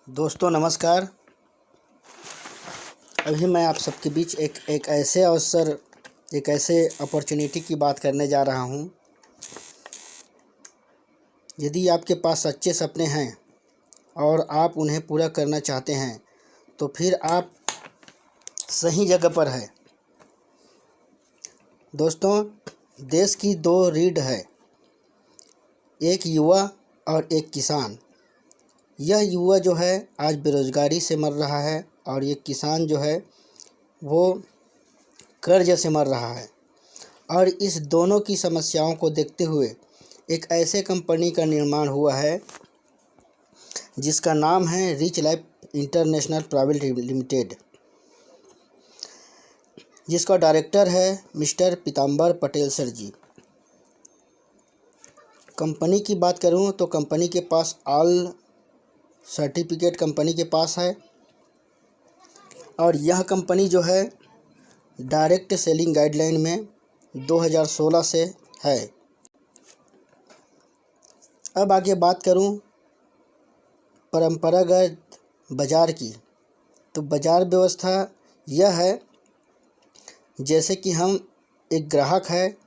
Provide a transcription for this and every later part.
दोस्तों नमस्कार। अभी मैं आप सबके बीच एक ऐसे अवसर, एक ऐसे अपॉर्चुनिटी की बात करने जा रहा हूं। यदि आपके पास सच्चे सपने हैं और आप उन्हें पूरा करना चाहते हैं तो फिर आप सही जगह पर हैं। दोस्तों, देश की दो रीढ़ है, एक युवा और एक किसान। यह युवा जो है आज बेरोज़गारी से मर रहा है और ये किसान जो है वो कर्ज से मर रहा है। और इस दोनों की समस्याओं को देखते हुए एक ऐसे कंपनी का निर्माण हुआ है जिसका नाम है rich life international private limited, जिसका डायरेक्टर है मिस्टर पीताम्बर पटेल सर जी। कंपनी की बात करूं तो कंपनी के पास ऑल सर्टिफिकेट कंपनी के पास है और यह कंपनी जो है डायरेक्ट सेलिंग गाइडलाइन में 2016 से है। अब आगे बात करूं परंपरागत बाज़ार की, तो बाज़ार व्यवस्था यह है जैसे कि हम एक ग्राहक है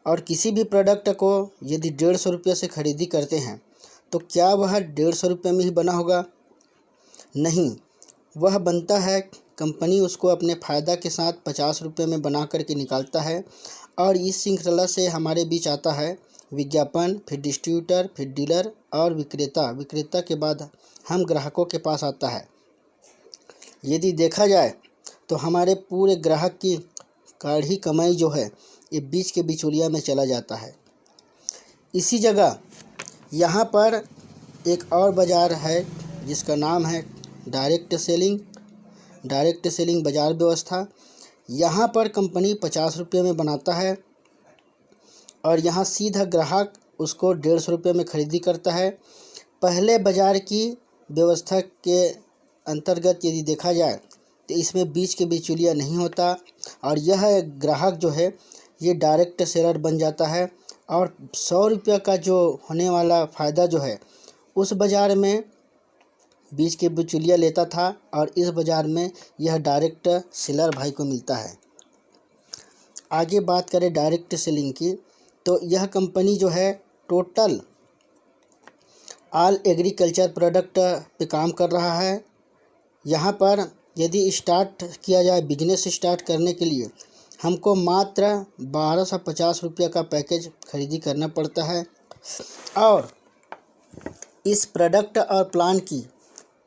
और किसी भी प्रोडक्ट को यदि 150 रुपये से ख़रीदी करते हैं तो क्या वह 150 रुपये में ही बना होगा? नहीं, वह बनता है, कंपनी उसको अपने फ़ायदा के साथ 50 रुपये में बना करके निकालता है और इस श्रृंखला से हमारे बीच आता है विज्ञापन, फिर डिस्ट्रीब्यूटर, फिर डीलर और विक्रेता के बाद हम ग्राहकों के पास आता है। यदि देखा जाए तो हमारे पूरे ग्राहक की गाढ़ी कमाई जो है ये बीच के बिचौलिया में चला जाता है। इसी जगह यहाँ पर एक और बाज़ार है जिसका नाम है डायरेक्ट सेलिंग बाज़ार व्यवस्था। यहाँ पर कंपनी 50 रुपये में बनाता है और यहाँ सीधा ग्राहक उसको 150 रुपये में ख़रीदी करता है। पहले बाज़ार की व्यवस्था के अंतर्गत यदि देखा जाए तो इसमें बीच के बिचौलिया नहीं होता और यह ग्राहक जो है ये डायरेक्ट सेलर बन जाता है और 100 रुपये का जो होने वाला फ़ायदा जो है उस बाज़ार में बीच के बिचौलिया लेता था और इस बाज़ार में यह डायरेक्ट सेलर भाई को मिलता है। आगे बात करें डायरेक्ट सेलिंग की, तो यह कंपनी जो है टोटल ऑल एग्रीकल्चर प्रोडक्ट पे काम कर रहा है। यहाँ पर यदि स्टार्ट किया जाए, बिजनेस स्टार्ट करने के लिए हमको मात्र 1250 रुपये का पैकेज खरीदी करना पड़ता है और इस प्रोडक्ट और प्लान की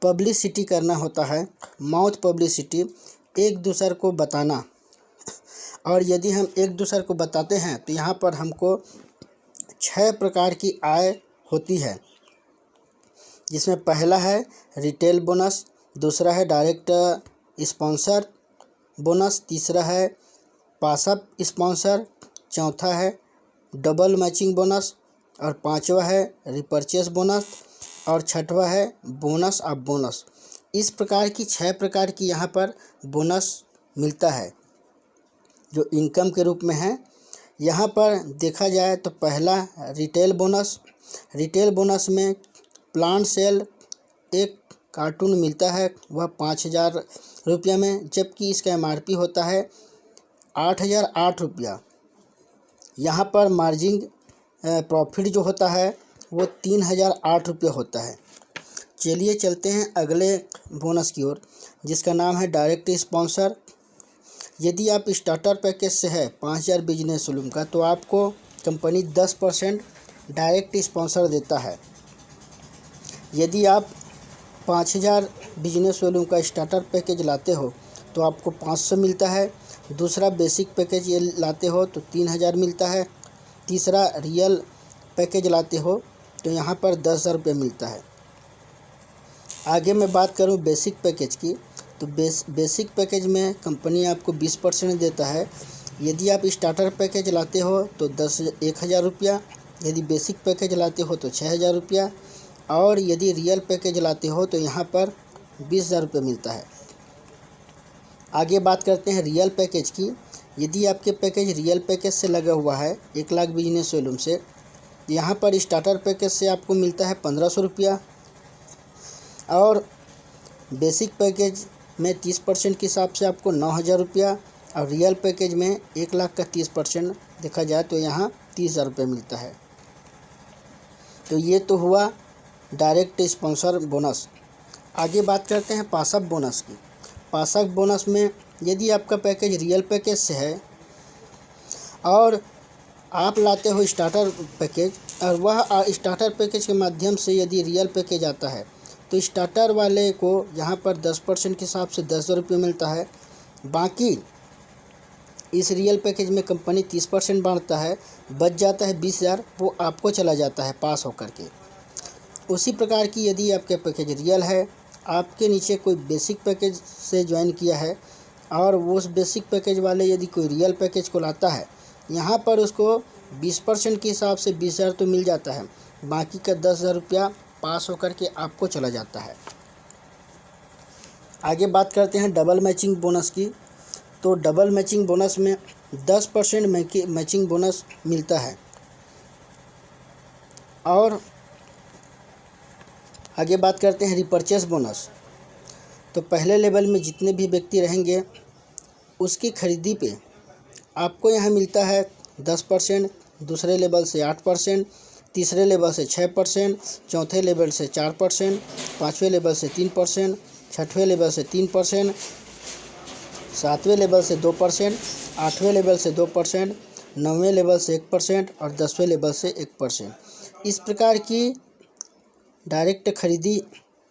पब्लिसिटी करना होता है, माउथ पब्लिसिटी, एक दूसरे को बताना। और यदि हम एक दूसरे को बताते हैं तो यहाँ पर हमको 6 प्रकार की आय होती है, जिसमें पहला है रिटेल बोनस, दूसरा है डायरेक्ट स्पॉन्सर बोनस, तीसरा है पासअप स्पॉन्सर, चौथा है डबल मैचिंग बोनस और पांचवा है रिपर्चेस बोनस और छठवा है बोनस ऑफ बोनस। इस प्रकार की 6 प्रकार की यहाँ पर बोनस मिलता है जो इनकम के रूप में है। यहाँ पर देखा जाए तो पहला रिटेल बोनस में प्लांट सेल एक कार्टून मिलता है, वह 5000 रुपये में, जबकि इसका MRP होता है 8008 रुपया। यहाँ पर मार्जिन प्रॉफिट जो होता है वो 3008 रुपये होता है। चलिए चलते हैं अगले बोनस की ओर, जिसका नाम है डायरेक्ट स्पॉन्सर। यदि आप स्टार्टर पैकेज से है 5000 बिजनेस वॉल्यूम का तो आपको कंपनी 10% डायरेक्ट स्पॉन्सर देता है। यदि आप 5000 बिजनेस वॉल्यूम का स्टार्टर पैकेज लाते हो तो आपको 500 मिलता है, दूसरा बेसिक पैकेज ये लाते हो तो 3000 मिलता है, तीसरा रियल पैकेज लाते हो तो यहाँ पर 10,000 रुपये मिलता है। आगे मैं बात करूँ बेसिक पैकेज की, तो बेसिक पैकेज में कंपनी आपको 20% देता है। यदि आप स्टार्टर पैकेज लाते हो तो 10,000 रुपया, यदि बेसिक पैकेज लाते हो तो 6,000 रुपया और यदि रियल पैकेज लाते हो तो यहाँ पर 20,000 रुपये मिलता है। आगे बात करते हैं रियल पैकेज की। यदि आपके पैकेज रियल पैकेज से लगा हुआ है 1 लाख बिजनेस वॉल्यूम से, यहाँ पर स्टार्टर पैकेज से आपको मिलता है 1500 रुपया और बेसिक पैकेज में 30% के हिसाब से आपको 9,000 रुपया और रियल पैकेज में 1,00,000 का 30% देखा जाए तो यहाँ 30,000 रुपये मिलता है। तो ये तो हुआ डायरेक्ट स्पॉन्सर बोनस। आगे बात करते हैं पासअप बोनस की। पासअप बोनस में यदि आपका पैकेज रियल पैकेज से है और आप लाते हो स्टार्टर पैकेज और वह स्टार्टर पैकेज के माध्यम से यदि रियल पैकेज आता है तो स्टार्टर वाले को यहाँ पर 10% के हिसाब से 10,000 रुपये मिलता है। बाकी इस रियल पैकेज में कंपनी 30% बांटता है, बच जाता है 20,000, वो आपको चला जाता है पास होकर के। उसी प्रकार की यदि आपका पैकेज रियल है, आपके नीचे कोई बेसिक पैकेज से ज्वाइन किया है और वो उस बेसिक पैकेज वाले यदि कोई रियल पैकेज को लाता है, यहाँ पर उसको 20% के हिसाब से 20,000 तो मिल जाता है, बाकी का 10,000 रुपया पास होकर के आपको चला जाता है। आगे बात करते हैं डबल मैचिंग बोनस की। तो डबल मैचिंग बोनस में 10% मैचिंग बोनस मिलता है। और आगे बात करते हैं रिपर्चेस बोनस। तो पहले लेवल में जितने भी व्यक्ति रहेंगे उसकी खरीदी पे आपको यहाँ मिलता है 10%, दूसरे लेवल से 8%, तीसरे लेवल से 6%, चौथे लेवल से 4%, पाँचवें लेवल से 3%, छठवें लेवल से 3%, सातवें लेवल से 2%, आठवें लेवल से 2%, नौवें लेवल से 1% और 10वें लेवल से 1%। इस प्रकार की डायरेक्ट खरीदी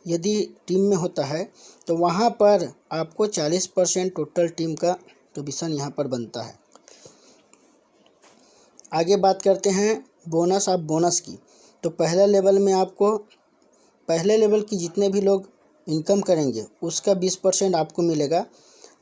यदि टीम में होता है तो वहाँ पर आपको 40% टोटल टीम का कमीशन यहाँ पर बनता है। आगे बात करते हैं बोनस ऑफ बोनस की। तो पहले लेवल में आपको पहले लेवल की जितने भी लोग इनकम करेंगे उसका 20% आपको मिलेगा।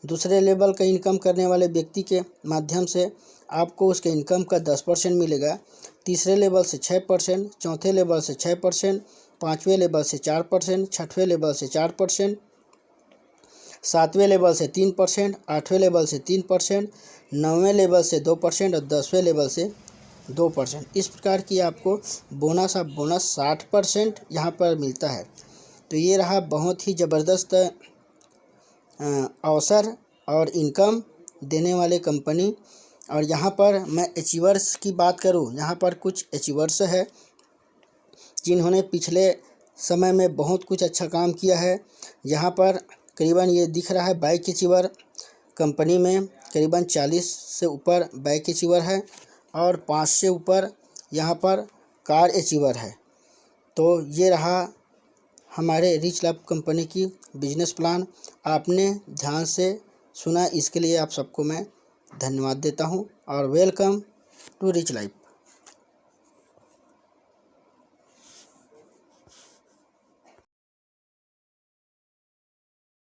दूसरे लेवल का इनकम करने वाले व्यक्ति के माध्यम से आपको उसके इनकम का 10% मिलेगा। तीसरे लेवल से 6%, चौथे लेवल से 6%, पाँचवें लेवल से 4%, छठवें लेवल से 4%, सातवें लेवल से 3%, आठवें लेवल से 3%, नौवें लेवल से 2% और 10वें लेवल से 2%। इस प्रकार की आपको बोनस ऑफ बोनस 60% यहाँ पर मिलता है। तो ये रहा बहुत ही ज़बरदस्त अवसर और इनकम देने वाले कंपनी। और यहाँ पर मैं अचीवर्स की बात करूँ, यहाँ पर कुछ अचीवर्स है जिन्होंने पिछले समय में बहुत कुछ अच्छा काम किया है। यहाँ पर करीबन ये दिख रहा है बाइक अचीवर कंपनी में करीबन 40 से ऊपर बाइक अचीवर है और 5 से ऊपर यहाँ पर कार अचीवर है। तो ये रहा हमारे रिच लैब कंपनी की बिजनेस प्लान। आपने ध्यान से सुना, इसके लिए आप सबको मैं धन्यवाद देता हूँ और वेलकम टू रिच लाइफ।